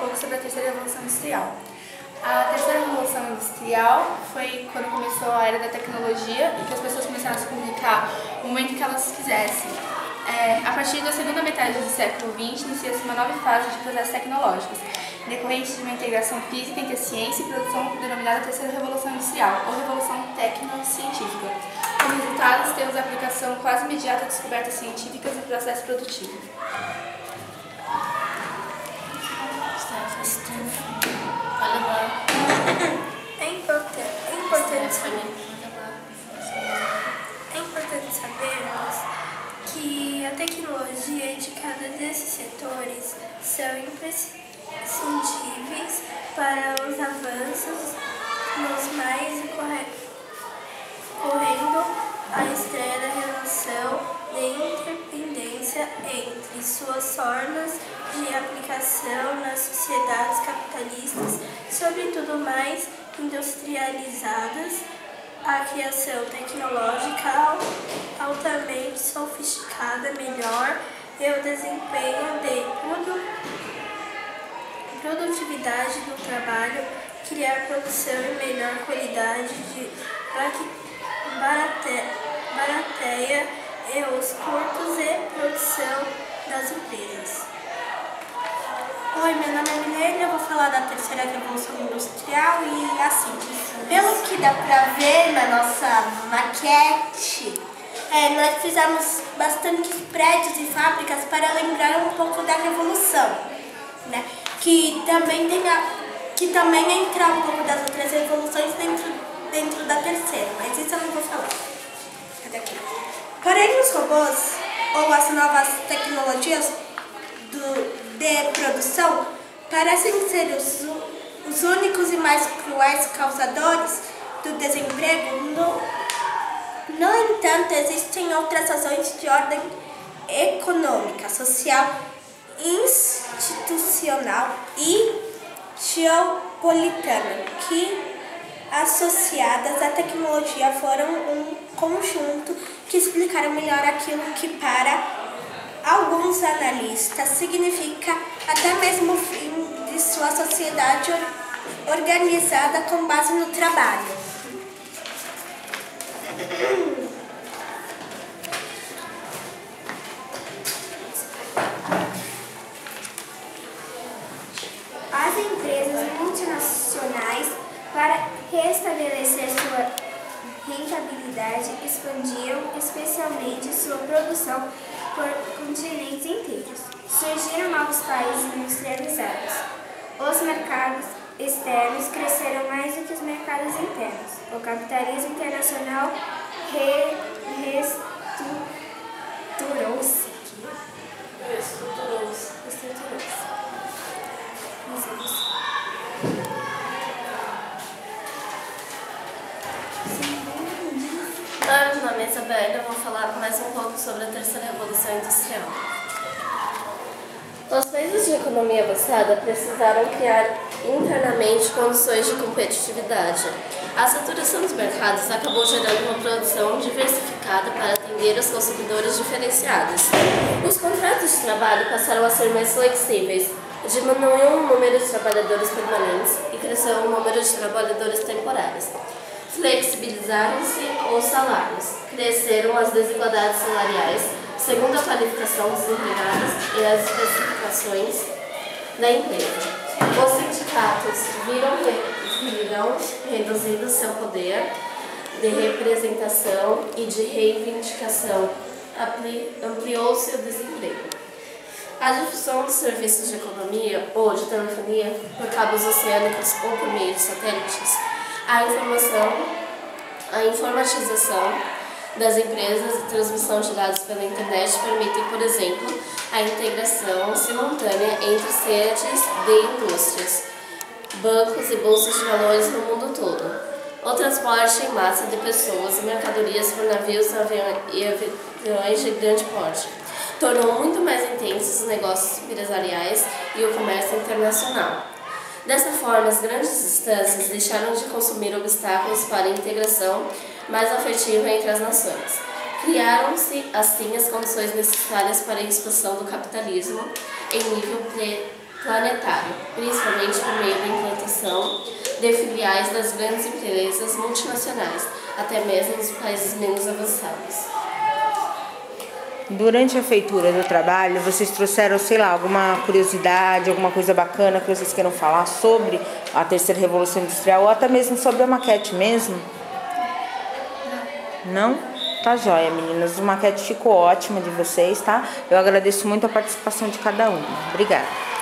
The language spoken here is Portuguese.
pouco sobre a terceira revolução industrial. A terceira revolução industrial foi quando começou a era da tecnologia e que as pessoas começaram a se comunicar no momento que elas quisessem. A partir da segunda metade do século XX, inicia-se uma nova fase de processos tecnológicos, decorrente de uma integração física entre a ciência e produção denominada terceira revolução industrial, ou revolução tecnocientífica. Como resultado, temos a aplicação quase imediata de descobertas científicas e processo produtivo. É importante sabermos que a tecnologia de cada desses setores são imprescindíveis para os avanços nos mais correndo a estreia da relação de interdependência entre suas formas de aplicação nas sociedades capitalistas, sobretudo mais industrializadas, a criação tecnológica altamente sofisticada melhor e o desempenho de produtividade do trabalho, criar produção e melhor qualidade de barateia e os custos de produção das empresas. Oi, meu nome é Milene, eu vou falar da terceira revolução industrial e assim, pelo que dá pra ver na nossa maquete, nós fizemos bastantes prédios e fábricas para lembrar um pouco da revolução, né? Que também entra um pouco das outras revoluções dentro da terceira, mas isso eu não vou falar. Cadê aqui? Porém, os robôs ou as novas tecnologias de produção parecem ser os únicos e mais cruéis causadores do desemprego. No entanto, existem outras razões de ordem econômica, social, institucional e geopolitana que, associadas à tecnologia, foram um conjunto que explicaram melhor aquilo que para alguns analistas significa até mesmo o fim de sua sociedade organizada com base no trabalho. As empresas multinacionais, para restabelecer sua rentabilidade, expandiram especialmente sua produção por continentes inteiros. Surgiram novos países industrializados. Os mercados externos cresceram mais do que os mercados internos. O capitalismo internacional reestruturou-se. Oi, meu nome é Isabela, eu vou falar mais um pouco sobre a terceira revolução industrial. Os países de economia avançada precisaram criar internamente condições de competitividade. A saturação dos mercados acabou gerando uma produção diversificada para atender os consumidores diferenciados. Os contratos de trabalho passaram a ser mais flexíveis, diminuiu o número de trabalhadores permanentes e cresceu o número de trabalhadores temporários. Flexibilizaram-se os salários, cresceram as desigualdades salariais, segundo a qualificação dos empregados e as especificações da empresa. Os sindicatos viram reduzido seu poder de representação e de reivindicação, ampliou-se o desemprego. A difusão dos serviços de economia ou de telefonia por cabos oceânicos ou por meio de satélites, a informatização das empresas e transmissão de dados pela internet permitem, por exemplo, a integração simultânea entre sedes de indústrias, bancos e bolsas de valores no mundo todo. O transporte em massa de pessoas e mercadorias por navios e aviões de grande porte tornou muito mais intensos os negócios empresariais e o comércio internacional. Dessa forma, as grandes distâncias deixaram de consumir obstáculos para a integração mais afetiva entre as nações. Criaram-se, assim, as condições necessárias para a expansão do capitalismo em nível planetário, principalmente por meio da implantação de filiais das grandes empresas multinacionais, até mesmo nos países menos avançados. Durante a feitura do trabalho, vocês trouxeram, sei lá, alguma curiosidade, alguma coisa bacana que vocês queiram falar sobre a terceira revolução industrial ou até mesmo sobre a maquete mesmo? Não? Tá joia, meninas. A maquete ficou ótima de vocês, tá? Eu agradeço muito a participação de cada uma. Obrigada.